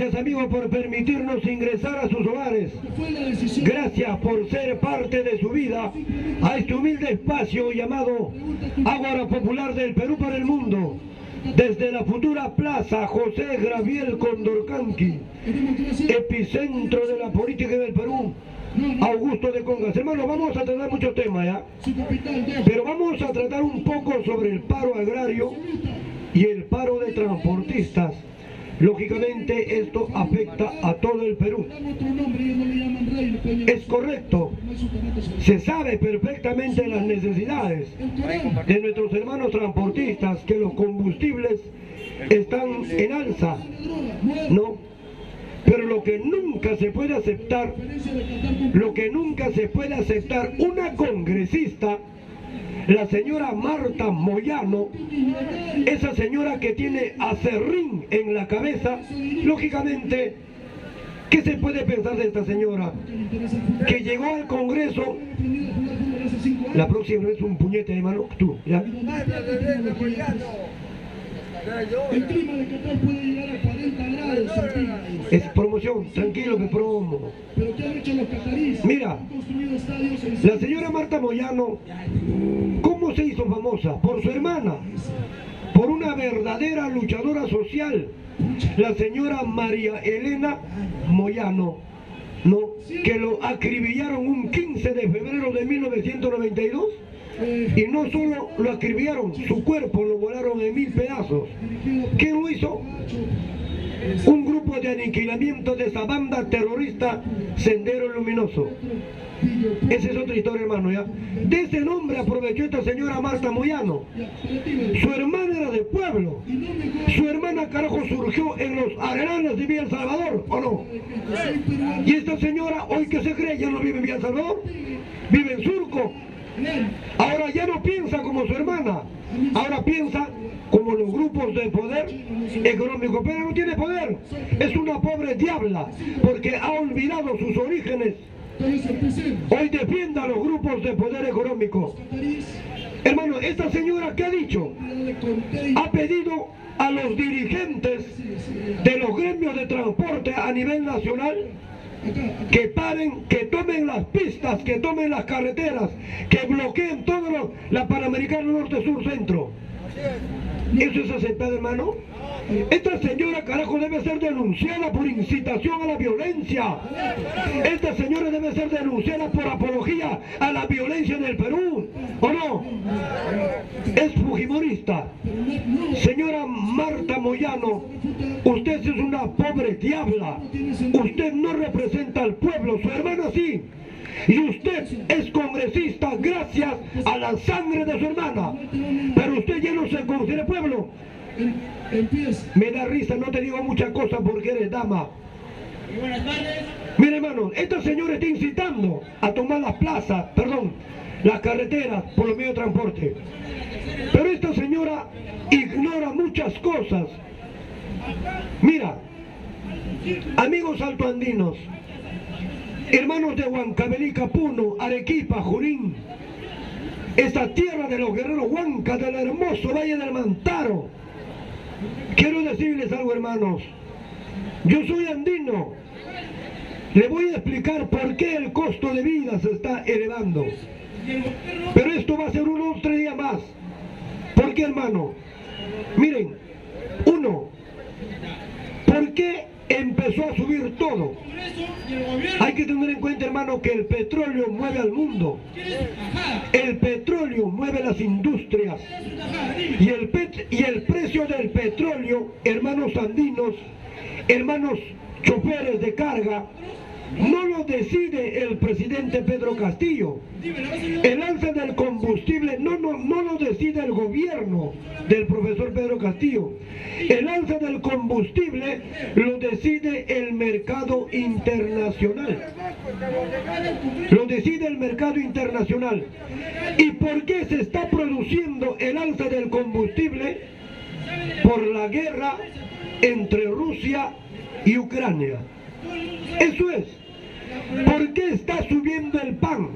Gracias, amigos, por permitirnos ingresar a sus hogares. Gracias por ser parte de su vida a este humilde espacio llamado Ágora Popular del Perú para el Mundo. Desde la futura Plaza José Graviel Condorcanqui, epicentro de la política del Perú, Augusto de Congas. Hermanos, vamos a tratar muchos temas ya, pero vamos a tratar un poco sobre el paro agrario y el paro de transportistas. Lógicamente esto afecta a todo el Perú. Es correcto, se sabe perfectamente las necesidades de nuestros hermanos transportistas, que los combustibles están en alza, ¿no? Pero lo que nunca se puede aceptar, una congresista, la señora Marta Moyano, esa señora que tiene aserrín en la cabeza, lógicamente, ¿qué se puede pensar de esta señora? Que llegó al Congreso, la próxima vez un puñete de mano, tú, ¿ya? El clima de Qatar puede llegar a 40 grados. Es promoción, tranquilo que promo. Pero ¿qué han hecho los cataríes? Mira, Han construido estadios en... la señora Marta Moyano, ¿cómo se hizo famosa? Por su hermana, por una verdadera luchadora social, la señora María Elena Moyano, ¿no? Que lo acribillaron un 15 de febrero de 1992. Y no solo lo acribillaron, su cuerpo lo volaron en 1000 pedazos. ¿Quién lo hizo? Un grupo de aniquilamiento de esa banda terrorista Sendero Luminoso. Esa es otra historia, hermano, ¿ya? De ese nombre aprovechó esta señora Marta Moyano. Su hermana era de pueblo. Su hermana, carajo, surgió en los arenas de Villa El Salvador, ¿o no? Y esta señora, hoy que se cree, ya no vive en Villa El Salvador, vive en Surco. Ahora ya no piensa como su hermana, ahora piensa como los grupos de poder económico, pero no tiene poder, es una pobre diabla, porque ha olvidado sus orígenes. Hoy defiende a los grupos de poder económico. Hermano, esta señora, ¿qué ha dicho? Ha pedido a los dirigentes de los gremios de transporte a nivel nacional que paren, que tomen las pistas, que tomen las carreteras, que bloqueen todo la Panamericana Norte, Sur, Centro. ¿Eso es aceptado, hermano? Esta señora, carajo, debe ser denunciada por incitación a la violencia. Esta señora debe ser denunciada por apología a la violencia en el Perú, ¿o no? Es fujimorista. Señora Marta Moyano, usted es una pobre diabla. Usted no representa al pueblo, su hermana sí. Y usted es congresista gracias a la sangre de su hermana. Pero usted ya no se considera pueblo. Me da risa, no te digo muchas cosas porque eres dama. Buenas tardes. Mire, hermano, esta señora está incitando a tomar las plazas, las carreteras por los medios de transporte. Pero esta señora ignora muchas cosas. Mira, amigos altoandinos, hermanos de Huancavelica, Puno, Arequipa, Junín, esta tierra de los guerreros huancas del hermoso Valle del Mantaro. Quiero decirles algo, hermanos. Yo soy andino. Le voy a explicar por qué el costo de vida se está elevando. Pero esto va a ser uno o 3 días más. ¿Por qué, hermano? Miren, uno, ¿por qué empezó a subir todo? Hay que tener en cuenta, hermano, que el petróleo mueve al mundo. El petróleo mueve las industrias. Y el precio del petróleo, hermanos andinos, hermanos choferes de carga, no lo decide el presidente Pedro Castillo. El alza del combustible no lo decide el gobierno del profesor Pedro Castillo. El alza del combustible lo decide el mercado internacional. Lo decide el mercado internacional. ¿Y por qué se está produciendo el alza del combustible? Por la guerra entre Rusia y Ucrania. Eso es. ¿Por qué está subiendo el pan?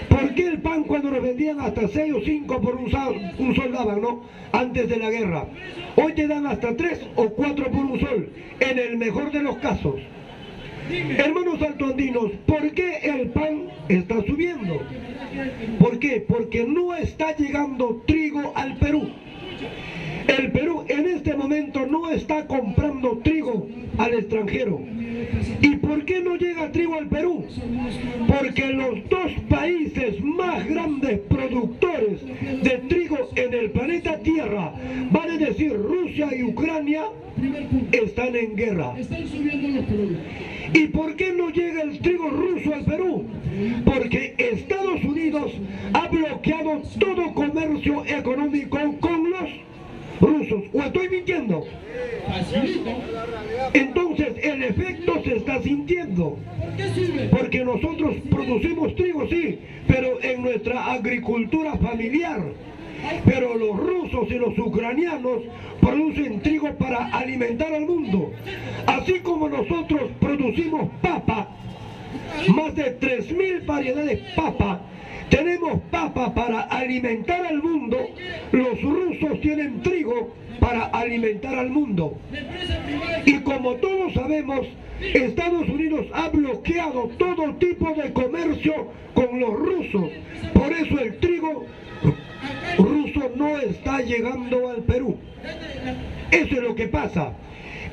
¿Por qué el pan cuando lo vendían hasta 6 o 5 por un sol daban, ¿no? Antes de la guerra. Hoy te dan hasta 3 o 4 por un sol, en el mejor de los casos. Hermanos altoandinos, ¿por qué el pan está subiendo? ¿Por qué? Porque no está llegando trigo al Perú. El Perú en este momento no está comprando trigo al extranjero. ¿Y por qué no llega trigo al Perú? Porque los dos países más grandes productores de trigo en el planeta Tierra, vale decir Rusia y Ucrania, están en guerra. Están subiendo los productos. ¿Y por qué no llega el trigo ruso al Perú? Porque Estados Unidos ha bloqueado todo comercio económico con los rusos. ¿O estoy mintiendo? Facilito. Entonces el efecto se está sintiendo. ¿Por qué sube? Porque nosotros producimos trigo, sí, pero en nuestra agricultura familiar. Pero los rusos y los ucranianos producen trigo para alimentar al mundo. Así como nosotros producimos papa, más de 3.000 variedades de papa, tenemos papa para alimentar al mundo, los rusos tienen trigo para alimentar al mundo. Y como todos sabemos, Estados Unidos ha bloqueado todo tipo de comercio con los rusos. Por eso el trigo ruso no está llegando al Perú. Eso es lo que pasa.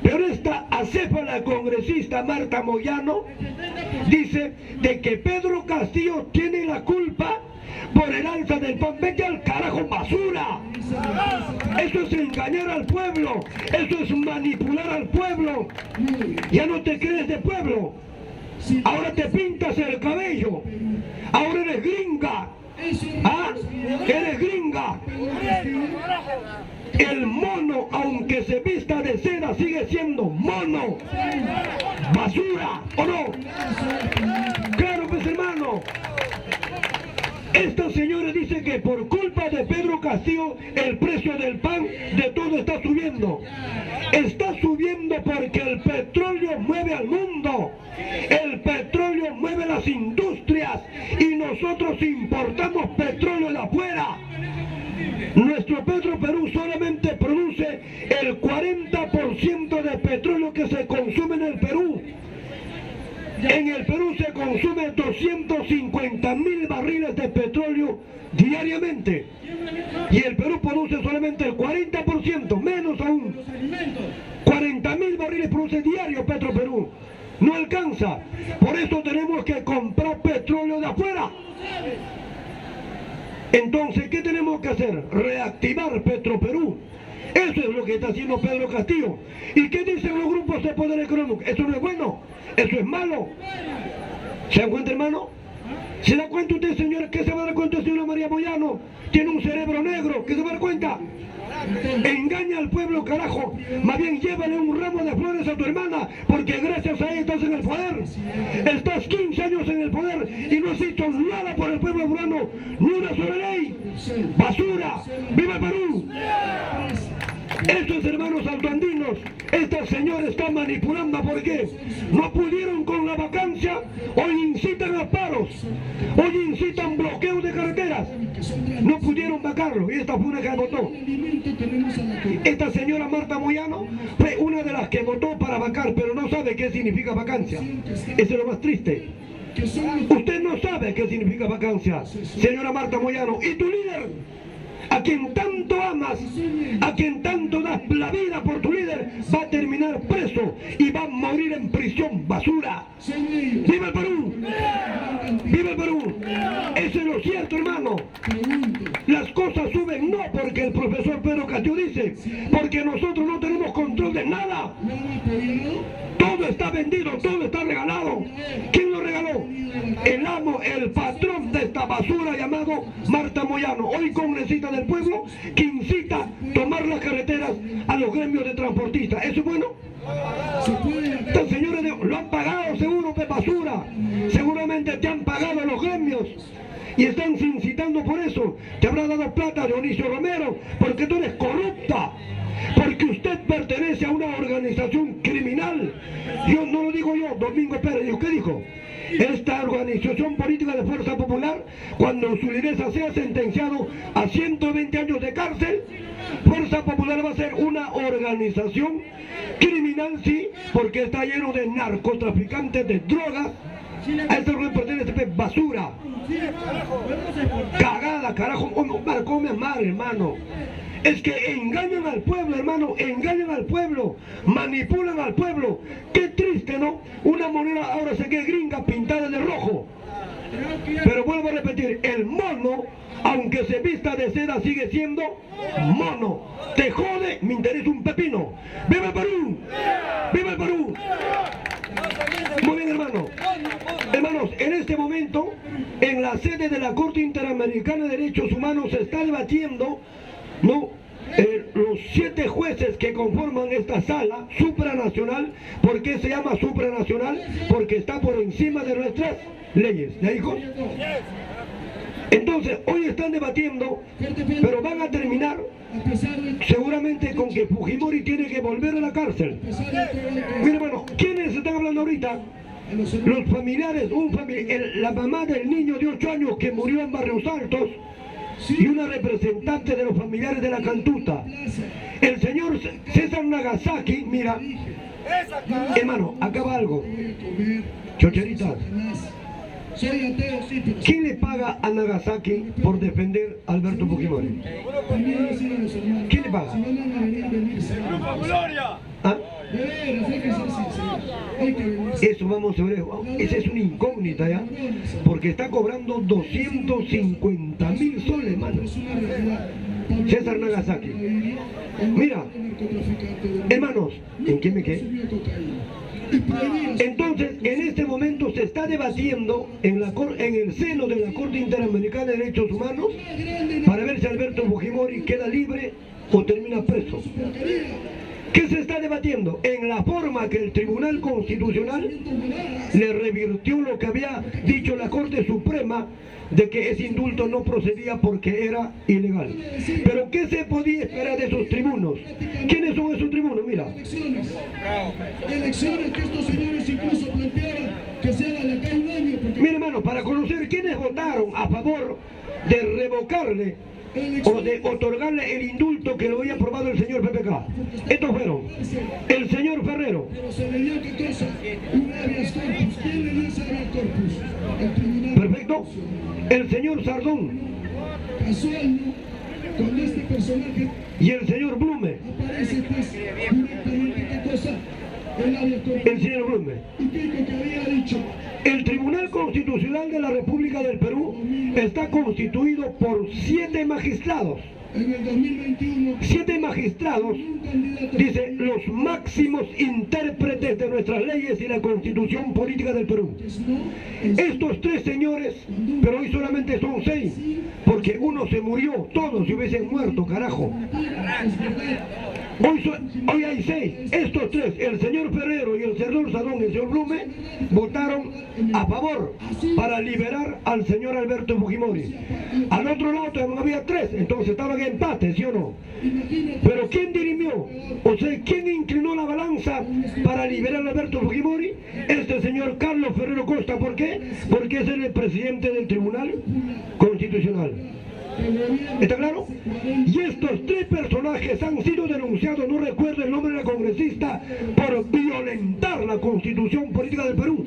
Pero esta acéfala congresista Marta Moyano dice de que Pedro Castillo tiene la culpa por el alza del pan. Vete al carajo, basura. Eso es engañar al pueblo. Eso es manipular al pueblo. Ya no te crees de pueblo. Ahora te pintas el cabello. Ahora eres gringa. ¿Ah? Eres gringa. El mono, aunque se vista de seda, sigue siendo mono. Basura, ¿o no? Claro, pues hermano. Esta señora dice que por culpa de Pedro Castillo el precio del pan de todo está subiendo. Está subiendo porque el petróleo mueve al mundo. El petróleo mueve las industrias y nosotros importamos petróleo de afuera. Nuestro Perú solamente produce el 40% de petróleo que se consume en el Perú. En el Perú se consume 250.000 barriles de petróleo diariamente. Y el Perú produce solamente el 40%, menos aún. 40.000 barriles produce diario Perú. No alcanza. Por eso tenemos que comprar petróleo de afuera. Entonces, ¿qué tenemos que hacer? Reactivar Perú. Eso es lo que está haciendo Pedro Castillo. ¿Y qué dicen los grupos de poder económico? Eso no es bueno, eso es malo. ¿Se dan cuenta, hermano? ¿Se da cuenta usted, señor? ¿Qué se va a dar cuenta, señora María Moyano? Tiene un cerebro negro, ¿qué se va a dar cuenta? Engaña al pueblo, carajo. Más bien llévale un ramo de flores a tu hermana, porque gracias a ella estás en el poder. Estás 15 años en el poder y no has hecho nada por el pueblo peruano, ni una sola ley. Basura. ¡Viva el Perú! Estos hermanos altoandinos, esta señora está manipulando. ¿Por qué? No pudieron con la vacancia, hoy incitan a paros, hoy incitan bloqueos de carreteras. No pudieron vacarlo y esta fue una que votó. Esta señora Marta Moyano fue una de las que votó para vacar, pero no sabe qué significa vacancia. Eso es lo más triste. Usted no sabe qué significa vacancia, señora Marta Moyano. ¿Y tu líder? A quien tanto amas, a quien tanto das la vida por tu líder, va a terminar preso y va a morir en prisión, basura. ¡Viva el Perú! ¡Viva el Perú! Eso es lo cierto, hermano. Las cosas suben no porque el profesor Pedro Castillo dice, porque nosotros no tenemos control de nada. Todo está vendido, todo está regalado. ¿Quién lo regaló? El amo, el patrón de esta basura llamado Marta Moyano, hoy congresista del pueblo, que incita a tomar las carreteras a los gremios de transportistas. ¿Eso es bueno? Estos señores lo han pagado seguro de basura. Seguramente te han pagado los gremios y están incitando por eso. Te habrá dado plata Dionisio Romero porque tú eres corrupta, porque usted pertenece a una organización criminal. Yo no lo digo yo, Domingo Pérez, dijo, ¿qué dijo? Esta organización política de Fuerza Popular, cuando su lideresa sea sentenciado a 120 años de cárcel, Fuerza Popular va a ser una organización criminal, sí, porque está lleno de narcotraficantes, de drogas. A esta organización pertenece basura, cagada, carajo, ¿cómo me amar, hermano? Es que engañan al pueblo, hermano, engañan al pueblo, manipulan al pueblo. Qué triste, ¿no? Una moneda ahora se queda gringa pintada de rojo. Pero vuelvo a repetir, el mono, aunque se vista de seda, sigue siendo mono. Te jode, me interesa un pepino. ¡Viva el Perú! ¡Viva el Perú! Muy bien, hermano. Hermanos, en este momento, en la sede de la Corte Interamericana de Derechos Humanos se está debatiendo, ¿no? Los 7 jueces que conforman esta sala supranacional. ¿Por qué se llama supranacional? Porque está por encima de nuestras leyes. ¿Ya, hijos? Entonces, hoy están debatiendo, pero van a terminar seguramente con que Fujimori tiene que volver a la cárcel. Mira, hermano, ¿quiénes están hablando ahorita? Los familiares, la mamá del niño de 8 años que murió en Barrios Altos, y una representante de los familiares de la Cantuta. El señor César Nagasaki, mira, hermano, acaba algo. Chocherita, ¿quién le paga a Nagasaki por defender a Alberto Fujimori? ¿Quién le paga? ¿Ah? Eso vamos a ver, esa es una incógnita ya, porque está cobrando 250.000 soles, hermano. César Nagasaki. Mira, hermanos, ¿en qué me quedé? Entonces, en este momento se está debatiendo en el seno de la Corte Interamericana de Derechos Humanos para ver si Alberto Fujimori queda libre o termina preso. ¿Qué se está debatiendo? En la forma que el Tribunal Constitucional le revirtió lo que había dicho la Corte Suprema de que ese indulto no procedía porque era ilegal. Pero ¿qué se podía esperar de esos tribunos? ¿Quiénes son esos tribunos? Mira. Elecciones que estos señores incluso planteaban que se haga de acá un año. Mira, hermano, para conocer quiénes votaron a favor de revocarle o de otorgarle el indulto que lo había aprobado el señor PPK. Estos fueron el señor Ferrero. Pero se le dio ¿qué cosa? Un habeas corpus. ¿Quién le dio ese habeas corpus? El tribunal. Perfecto. El señor Sardón. Casual, ¿no? Cuando este personaje Y el señor Blume. aparece, pues, directamente, ¿qué cosa? El habeas corpus. El señor Blume. Y Pico que había dicho. El Tribunal Constitucional de la República del Perú está constituido por 7 magistrados. En el 2021. 7 magistrados, dice, los máximos intérpretes de nuestras leyes y la Constitución Política del Perú. Estos 3 señores, pero hoy solamente son 6, porque uno se murió, todos se hubiesen muerto, carajo. Hoy hay 6, estos 3, el señor Ferrero y el señor Sadón y el señor Blume, votaron a favor para liberar al señor Alberto Fujimori. Al otro lado también había 3, entonces estaban en empate, ¿sí o no? Pero ¿quién dirimió? O sea, ¿quién inclinó la balanza para liberar a Alberto Fujimori? Este señor Carlos Ferrero Costa. ¿Por qué? Porque es el presidente del Tribunal Constitucional. ¿Está claro? Y estos 3 personajes han sido denunciados, no recuerdo el nombre de la congresista, por violentar la Constitución Política del Perú.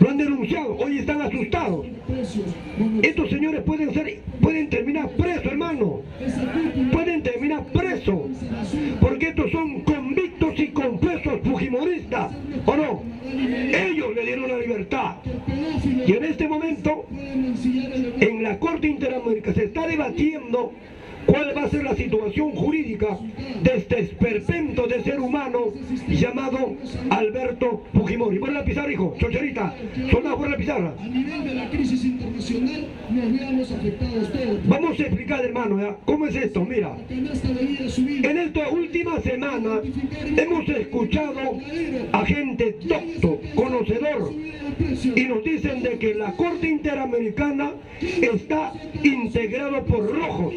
Lo han denunciado, hoy están asustados. Estos señores pueden terminar presos, hermano. Pueden terminar presos, porque estos son convictos y confesos fujimoristas, ¿o no? Ellos le dieron la libertad. Y en este momento, en la Corte Interamericana se está debatiendo cuál va a ser la situación jurídica de este esperpento de ser humano llamado Alberto Fujimori. Pon la pizarra, hijo, chocherita, soldado, pon la pizarra. A nivel de la crisis internacional nos veamos afectados todos. Vamos a explicar, hermano, ¿ya? ¿Cómo es esto? Mira, en esta última semana hemos escuchado a gente docto, conocedor, y nos dicen de que la Corte Interamericana está integrada por rojos.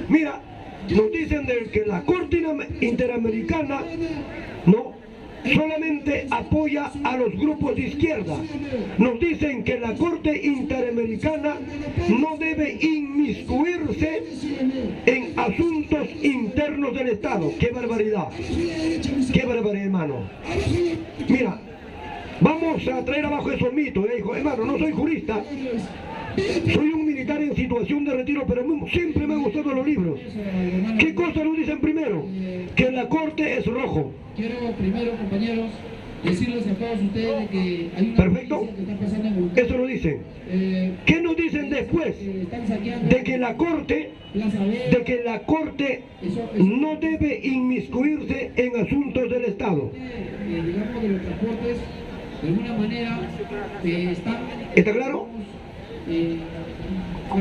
Mira, nos dicen de que la Corte Interamericana no solamente apoya a los grupos de izquierda. Nos dicen que la Corte Interamericana no debe inmiscuirse en asuntos internos del Estado. ¡Qué barbaridad! ¡Qué barbaridad, hermano! Mira, vamos a traer abajo esos mitos. Dijo, hermano, no soy jurista, soy un militar en situación de retiro, pero siempre me han gustado los libros. ¿Qué cosas nos dicen primero? Que la Corte es rojo. Quiero primero, compañeros, decirles a todos ustedes de que hay una Perfecto. noticia que está pasando en Bogotá. Eso lo dicen. ¿Qué nos dicen después? Están saqueando De que la Corte, Plaza Verde. de que la Corte no debe inmiscuirse en asuntos del Estado. Digamos, de los transportes, de alguna manera, están... ¿Está claro?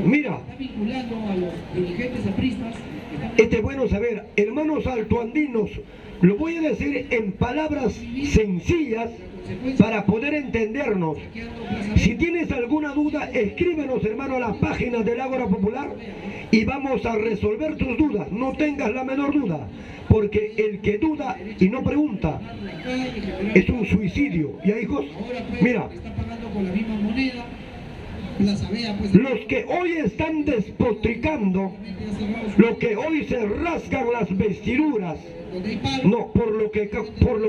Mira, Está vinculando a los dirigentes apristas. este es bueno saber, hermanos altoandinos, lo voy a decir en palabras sencillas para poder entendernos. Si tienes alguna duda, escríbenos, hermano, a las páginas del Ágora Popular y vamos a resolver tus dudas. No tengas la menor duda, porque el que duda y no pregunta es un suicidio. ¿Ya, hijos? Ahora, pues, Mira, está pagando con la misma moneda. Plaza Vea, pues... los que hoy están despotricando, los que hoy se rasgan las vestiduras, donde hay paro, no, por lo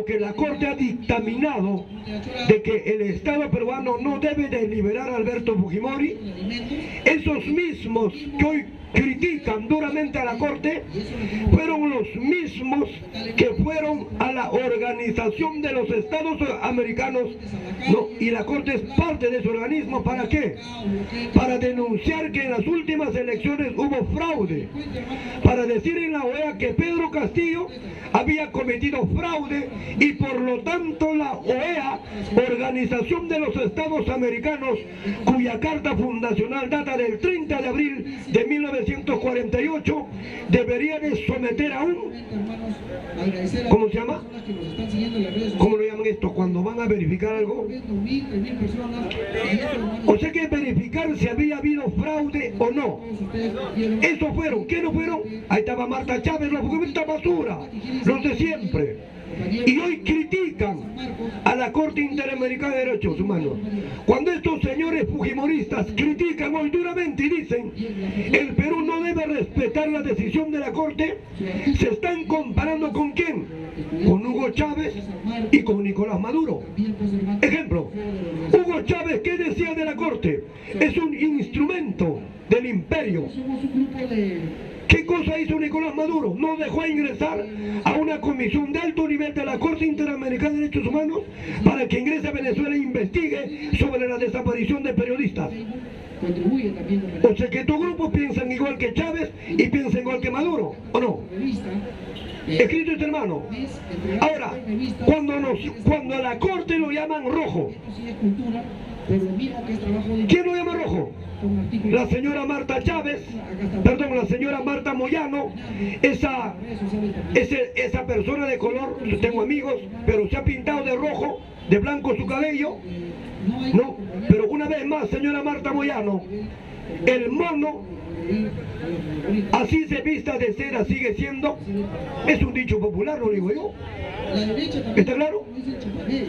que la Corte ha dictaminado de que el Estado peruano no debe de liberar a Alberto Fujimori, esos mismos que hoy critican duramente a la Corte fueron los mismos que fueron a la Organización de los Estados Americanos, no, y la Corte es parte de ese organismo. ¿Para qué? Para denunciar que en las últimas elecciones hubo fraude, para decir en la OEA que Pedro Castillo había cometido fraude y por lo tanto la OEA, Organización de los Estados Americanos, cuya carta fundacional data del 30 de abril de 1948, debería de someter a un, hermanos, agradecer a ¿cómo las se llama? personas que nos están siguiendo en las redes ¿Cómo sociales. lo llaman esto? Cuando van a verificar algo. 2.000, 3.000 personas. Y esto, hermanos, O sea que verificar si había habido fraude o no. todos ustedes vieron. Eso fueron. ¿Qué no fueron? Ahí estaba Marta Chávez, los fujimoristas basura, los de siempre. Y hoy critican a la Corte Interamericana de Derechos Humanos. Cuando estos señores fujimoristas critican hoy duramente y dicen el Perú no debe respetar la decisión de la Corte, se están comparando ¿con quién? Con Hugo Chávez y con Nicolás Maduro. Ejemplo, Hugo Chávez, ¿qué decía de la Corte? Es un instrumento del imperio. Somos un grupo de... ¿Qué cosa hizo Nicolás Maduro? No dejó ingresar a una comisión de alto nivel de la Corte Interamericana de Derechos Humanos para que ingrese a Venezuela e investigue sobre la desaparición de periodistas. Contribuye también con O sea que estos grupos piensan igual que Chávez y piensan igual que Maduro, ¿o no? la revista. Escrito este hermano. Ahora, cuando a la Corte lo llaman rojo, Esto sí es cultura, pero lo mismo que es trabajo de... ¿quién lo llama rojo? Con artículos... La señora Marta Chávez, perdón, la señora Marta Moyano, esa persona de color, tengo amigos, pero se ha pintado de rojo, de blanco su cabello, no, pero una vez más, señora Marta Moyano, el mono, así se vista de cera, sigue siendo, es un dicho popular, lo digo yo. La derecha también... ¿Está claro? dice chapanera.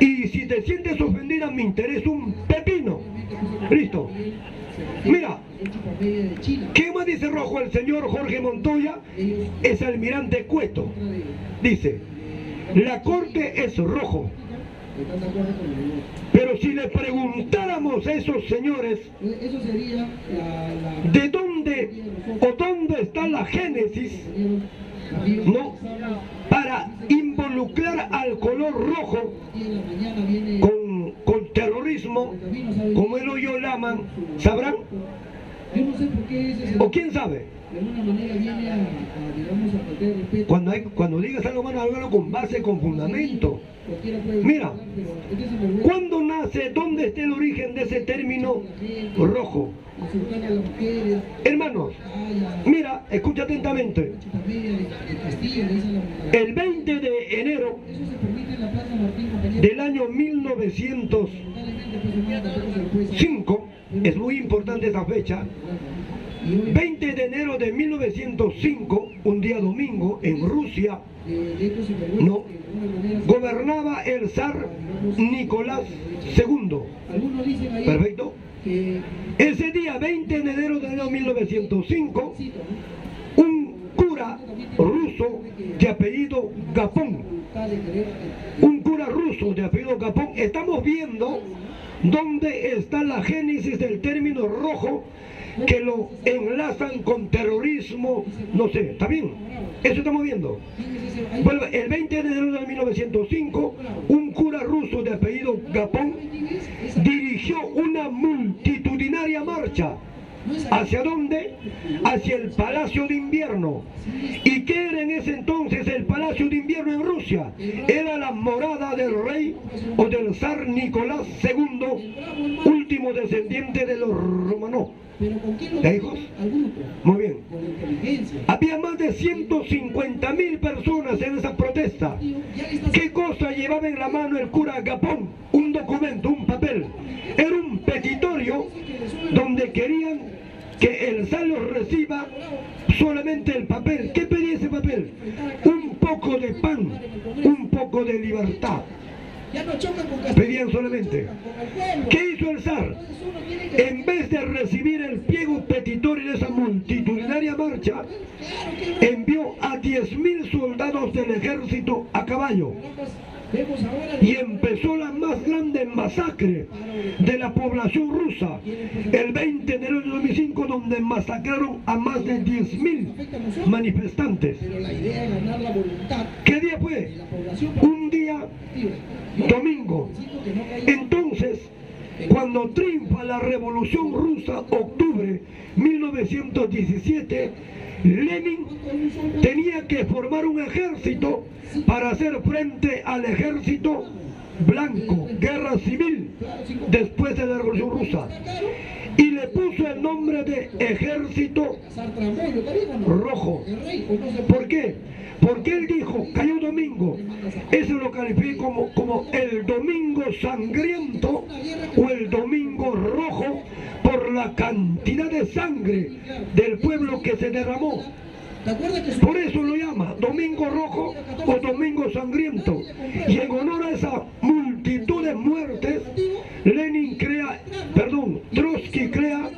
Y si te sientes ofendida, me interesa un pepino. Listo. Mira, El chupamedia de China. ¿qué más dice rojo el señor Jorge Montoya? Ellos... Es almirante Cueto. Dice, la Corte es rojo. ¿Están de acuerdo con el... Pero si le preguntáramos a esos señores Eso sería la... de dónde o dónde está la génesis, no, para involucrar al color rojo En la mañana viene... con terrorismo, como él o yo llaman, ¿sabrán? Yo no sé por qué ese... ¿O quién sabe? De alguna manera viene a digamos, a perder respeto. Cuando digas algo, mano, hágalo con base, con fundamento. Cualquiera puede... Mira, pero este es el ¿cuándo nace, dónde está el origen de ese término rojo? insultar a las mujeres, Hermanos, mira, escucha atentamente. chupamedia de Castillo, le dicen la... El 20 de enero Eso se permite en la Plaza Martín, compañero. del año 1905, Lamentablemente, pues, hermano, tampoco se le puede... es muy importante esa fecha, Y hoy... 20 de enero de 1905, un día domingo en Rusia, de estos sinvergüenzas no, que de alguna manera se- gobernaba el zar Nicolás II. Algunos dicen ahí Perfecto. que Ese día, 20 de enero del año 1905, cito, ¿no? un cura ruso de apellido Gapón, Voluntad de querer un cura ruso de apellido Gapón, estamos viendo dónde está la génesis del término rojo que lo enlazan con terrorismo, no sé, ¿está bien? Eso estamos viendo. Bueno, el 20 de enero de 1905, un cura ruso de apellido Gapón dirigió una multitudinaria marcha. ¿Hacia dónde? Hacia el Palacio de Invierno. ¿Y qué era en ese entonces el Palacio de Invierno en Rusia? Era la morada del rey o del zar Nicolás II, último descendiente de los Romanov. Pero ¿con quién lo ¿De hijos? al grupo? Muy bien. Con la inteligencia. Había más de 150.000 personas en esa protesta. Ya le está ¿Qué cosa llevaba en la mano el cura Gapón? Un documento, un papel. Era un petitorio donde querían que el zar los reciba solamente el papel. ¿Qué pedía ese papel? Un poco de pan, un poco de libertad. ya no chocan con Castillo, Pedían solamente. chocan con el pueblo. ¿Qué hizo el zar? Entonces uno tiene que... En vez de recibir el pliego petitorio de esa multitudinaria marcha, Claro que no. envió a 10.000 soldados del ejército a caballo. Vemos ahora Y empezó la más grande masacre de la población rusa el 20 de enero de 2005, donde masacraron a más de 10.000 manifestantes. pero la idea es ganar la voluntad ¿Qué día de fue? la población para Un día activa. domingo. Que no caiga Entonces, cuando triunfa la Revolución Rusa, octubre 1917, Lenin tenía que formar un ejército para hacer frente al ejército blanco, guerra civil, después de la Revolución Rusa. Y le puso el nombre de Ejército Cazar trambollo, ¿está bien o no? Rojo. El rey, o no se ¿Por qué? Porque él dijo, cayó domingo, eso lo califica como el domingo sangriento o el domingo rojo por la cantidad de sangre del pueblo que se derramó. ¿Te acuerdas que su... Por eso lo llama Domingo Rojo o Domingo Sangriento. Y en honor a esa multitud de muertes, Trotsky crea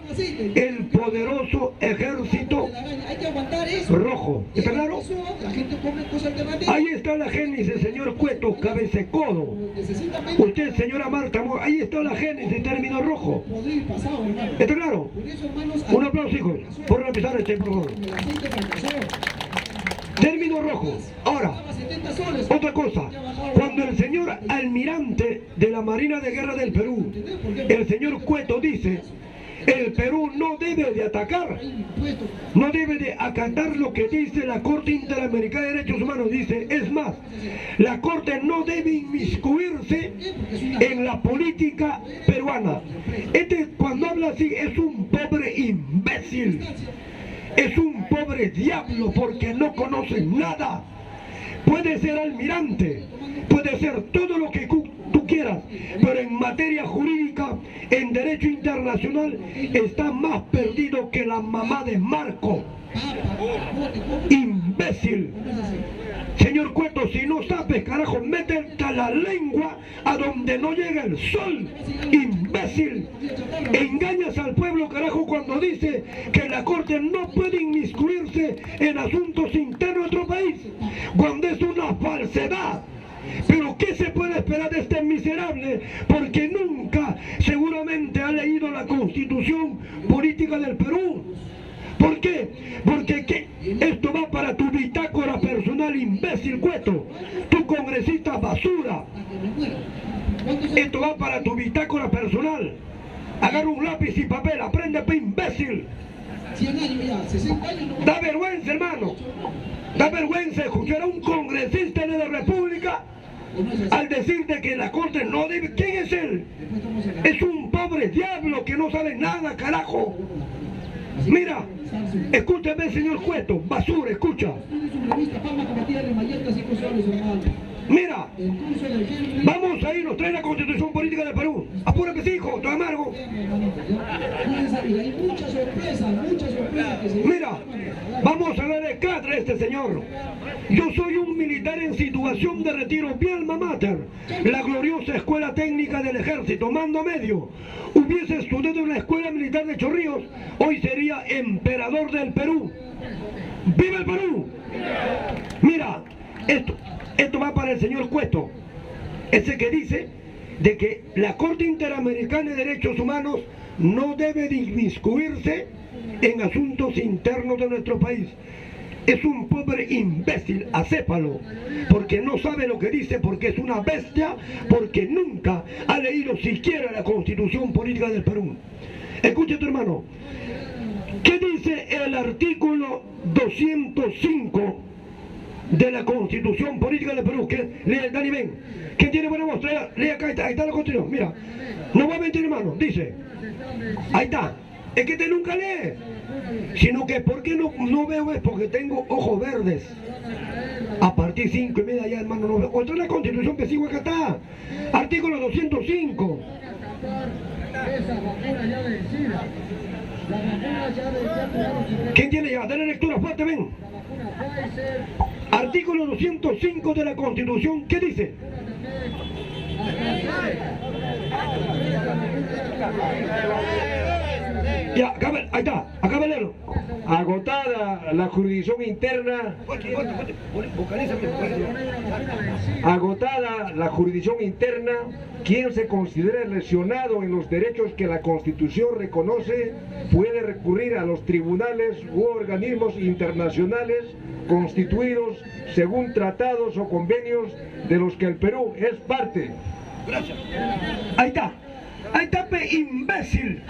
el poderoso ejército Hay que aguantar eso. rojo. ¿Está claro? Eso, la gente come cosas alternativas. Ahí está la génesis, señor Cueto, cabececodo. Necesita menos Usted, señora Marta, ahí está la génesis, término rojo. podrido y pasado, hermano. ¿Está claro? Por eso, hermanos, Un aplauso, hijos, por empezar por favor. el aceite fracasó. Término rojo. Ahora, Pagaba 70 soles. otra cosa. Cuando el señor almirante de la Marina de Guerra del Perú, el señor Cueto, dice, el Perú no debe de atacar, Impuestos. no debe de acatar lo que dice la Corte Interamericana de Derechos Humanos. Dice, es más, la Corte no debe inmiscuirse en la política peruana. Cuando habla así, es un pobre imbécil. Es un pobre diablo porque no conoce nada. Puede ser almirante, puede ser todo lo que tú quieras, pero en materia jurídica, en derecho internacional, está más perdido que la mamá de Marco. Imbécil. Señor Cueto, si no sabes, carajo, métete la lengua a donde no llega el sol. Imbécil. Engañas al pueblo, carajo, cuando dice que la Corte no puede inmiscuirse en asuntos internos de otro país, cuando es una falsedad. Pero ¿qué se puede esperar de este miserable? Porque nunca seguramente ha leído la Constitución Política del Perú. ¿Por qué? Porque esto va para tu bitácora personal, imbécil Cueto. Tu congresista basura. Esto va para tu bitácora personal. Agarra un lápiz y papel, aprende, imbécil. 100 años ya, 60 años no. Da vergüenza, hermano. Da vergüenza escuchar a un congresista de la República al decirte que la Corte no debe... ¿Quién es él? Es un pobre diablo que no sabe nada, carajo. Mira, escúchame, señor Cueto, basura, escucha. Mira, vamos a irnos, trae la Constitución Política del Perú. Apúrate, hijo, todo amargo. Hay muchas sorpresas que se... Mira, vamos Vamos a darle cátedra a este señor. Yo soy un militar en situación de retiro, mi alma mater, la gloriosa Escuela Técnica del Ejército, mando medio. Hubiese estudiado en la Escuela Militar de Chorrillos, hoy sería emperador del Perú. ¡Viva el Perú! Mira, esto va para el señor Cueto, ese que dice de que la Corte Interamericana de Derechos Humanos no debe de inmiscuirse en asuntos internos de nuestro país. Es un pobre imbécil, acépalo, porque no sabe lo que dice, porque es una bestia, porque nunca ha leído siquiera la Constitución Política del Perú. Escucha tu hermano, ¿qué dice el artículo 205 de la Constitución Política del Perú? Lee, Dani, ven. ¿Quién tiene buena voz? Lee acá, ahí está la Constitución. Mira, no voy a mentir, hermano. Dice, ahí está. Es que te nunca lee. Sino que, ¿por qué no veo? Es porque tengo ojos verdes. A partir 5:30 ya, hermano, no veo. Otra es la Constitución que sigo acá está. Artículo 205. ¿Quién tiene ya? Dale lectura fuerte, ven. Artículo 205 de la Constitución, ¿qué dice? Ya, ahí está, acaba de leerlo. Agotada la jurisdicción interna, agotada la jurisdicción interna, quien se considere lesionado en los derechos que la Constitución reconoce puede recurrir a los tribunales u organismos internacionales constituidos según tratados o convenios de los que el Perú es parte. Gracias. Ahí está, imbécil.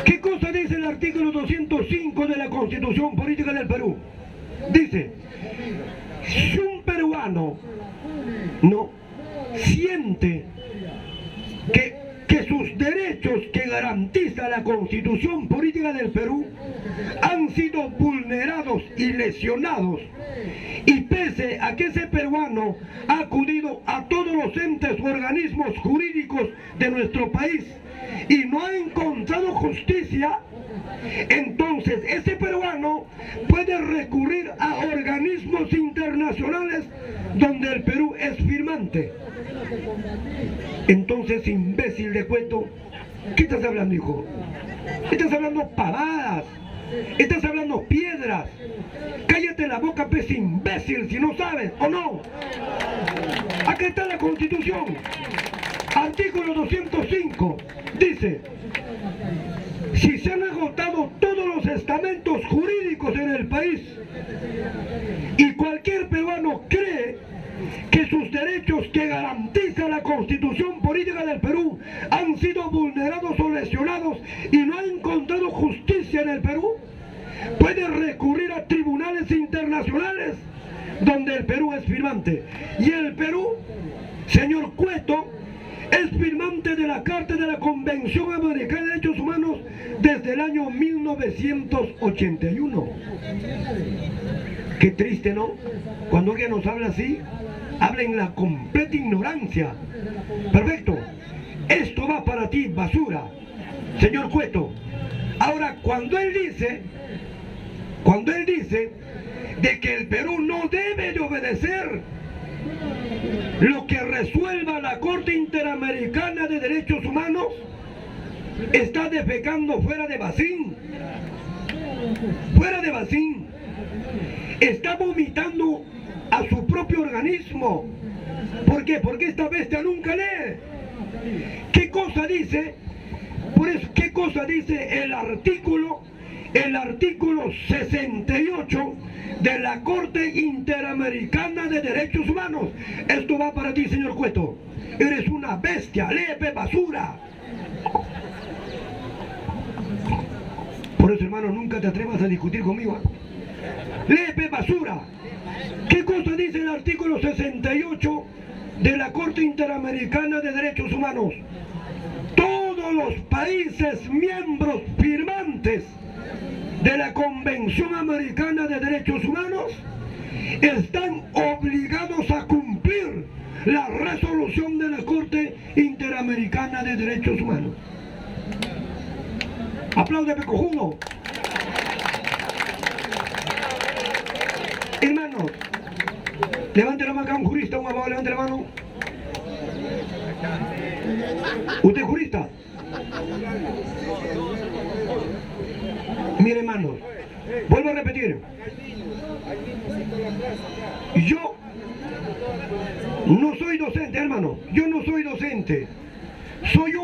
¿Qué cosa dice el artículo 205 de la Constitución Política del Perú? Dice, si un peruano no siente que sus derechos que garantiza la Constitución Política del Perú han sido vulnerados y lesionados, y pese a que ese peruano ha acudido a todos los entes o organismos jurídicos de nuestro país y no ha encontrado justicia, entonces ese peruano puede recurrir a organismos internacionales donde el Perú es firmante. Entonces, imbécil de Cueto, ¿qué estás hablando, hijo? Estás hablando pavadas, estás hablando piedras. Cállate la boca, pez imbécil, si no sabes, ¿o no? Aquí está la Constitución. Artículo 205 dice: si se han agotado todos los estamentos jurídicos en el país y cualquier peruano cree que sus derechos que garantiza la Constitución Política del Perú han sido vulnerados o lesionados y no ha encontrado justicia en el Perú, puede recurrir a tribunales internacionales donde el Perú es firmante. Y el Perú, señor Cueto, es firmante de la Carta de la Convención Americana de Derechos Humanos desde el año 1981. Qué triste, ¿no? Cuando alguien nos habla así, habla en la completa ignorancia. Perfecto. Esto va para ti, basura, señor Cueto. Ahora, cuando él dice de que el Perú no debe de obedecer lo que resuelva la Corte Interamericana de Derechos Humanos, está defecando fuera de bacín. Fuera de bacín. Está vomitando a su propio organismo. ¿Por qué? Porque esta bestia nunca lee. ¿Qué cosa dice? Por eso, ¿qué cosa dice el artículo 68 de la Corte Interamericana de Derechos Humanos? Esto va para ti, señor Cueto. Eres una bestia, léeme, basura. Por eso, hermano, nunca te atrevas a discutir conmigo. Léeme, basura. ¿Qué cosa dice el artículo 68 de la Corte Interamericana de Derechos Humanos? Todos los países miembros firmantes de la Convención Americana de Derechos Humanos están obligados a cumplir la resolución de la Corte Interamericana de Derechos Humanos. Apláudeme, cojudo. Levante la mano acá, un jurista, un abogado, levante la mano. ¿Usted es jurista? Mire, hermanos, vuelvo a repetir. Yo no soy docente, hermano. Yo no soy docente. Soy un